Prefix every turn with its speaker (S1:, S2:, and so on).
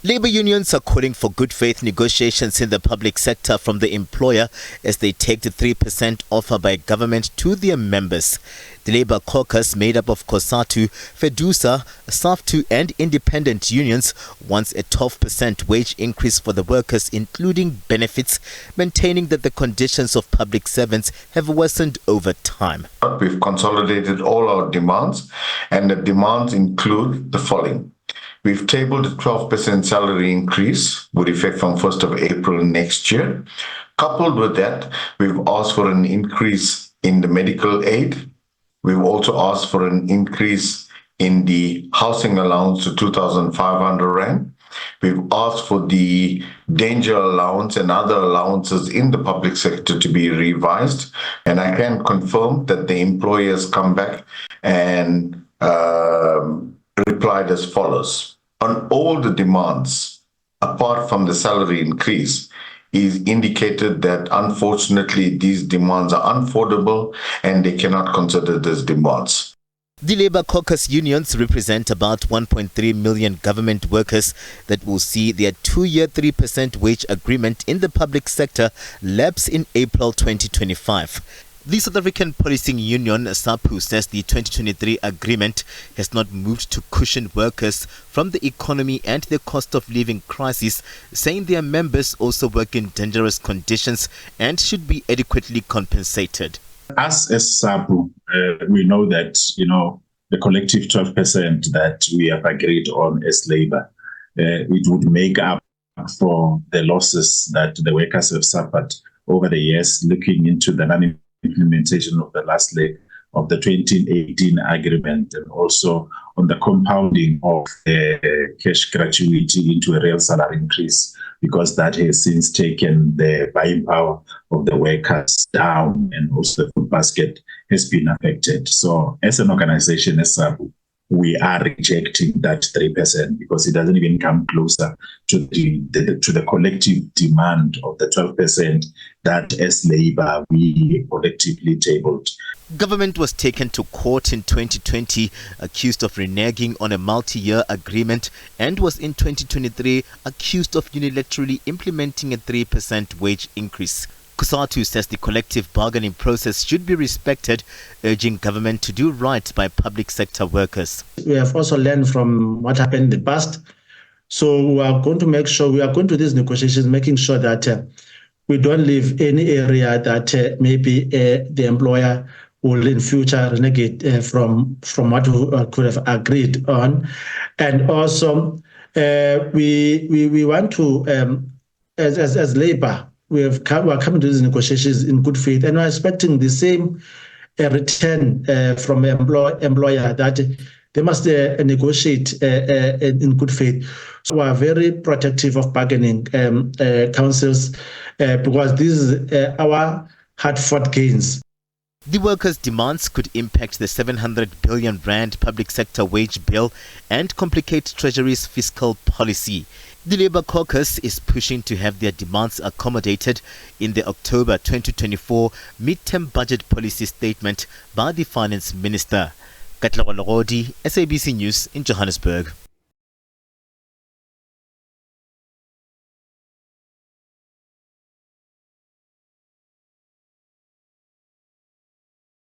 S1: Labour unions are calling for good faith negotiations in the public sector from the employer as they take the 3% offer by government to their members. The Labour caucus, made up of COSATU, FEDUSA, SAFTU and independent unions, wants a 12% wage increase for the workers, including benefits, maintaining that the conditions of public servants have worsened over time.
S2: We've consolidated all our demands, and the demands include the following. We've tabled a 12% salary increase with effect from 1st of April next year. Coupled with that, we've asked for an increase in the medical aid. We've also asked for an increase in the housing allowance to 2,500 Rand. We've asked for the danger allowance and other allowances in the public sector to be revised. And I can confirm that the employers come back and replied as follows. On all the demands, apart from the salary increase, is indicated that unfortunately these demands are unaffordable and they cannot consider these demands.
S1: The Labour caucus unions represent about 1.3 million government workers that will see their 2-year 3% wage agreement in the public sector lapse in April 2025. The South African Policing Union, SAPU, says the 2023 agreement has not moved to cushion workers from the economy and the cost of living crisis, saying their members also work in dangerous conditions and should be adequately compensated.
S3: Us as SAPU, we know that, the collective 12% that we have agreed on as Labour, it would make up for the losses that the workers have suffered over the years, looking into the implementation of the last leg of the 2018 agreement, and also on the compounding of the cash gratuity into a real salary increase, because that has since taken the buying power of the workers down, and also the food basket has been affected. So as an organization, as SABU, we are rejecting that 3% because it doesn't even come closer to the collective demand of the 12% that as Labour we collectively tabled.
S1: Government was taken to court in 2020 accused of reneging on a multi-year agreement and was in 2023 accused of unilaterally implementing a 3% wage increase. COSATU says the collective bargaining process should be respected, urging government to do right by public sector workers.
S4: We have also learned from what happened in the past. So we are going to make sure, we are going to these negotiations, making sure that we don't leave any area that maybe the employer will in future renegade from what we could have agreed on. And also, we want to, as Labour, we are coming to these negotiations in good faith, and we're expecting the same return from employer that they must negotiate in good faith. So we are very protective of bargaining councils because this is our hard-fought gains.
S1: The workers' demands could impact the 700 billion rand public sector wage bill and complicate Treasury's fiscal policy. The Labour caucus is pushing to have their demands accommodated in the October 2024 mid-term budget policy statement by the Finance Minister. Katla Logodi, SABC News in Johannesburg.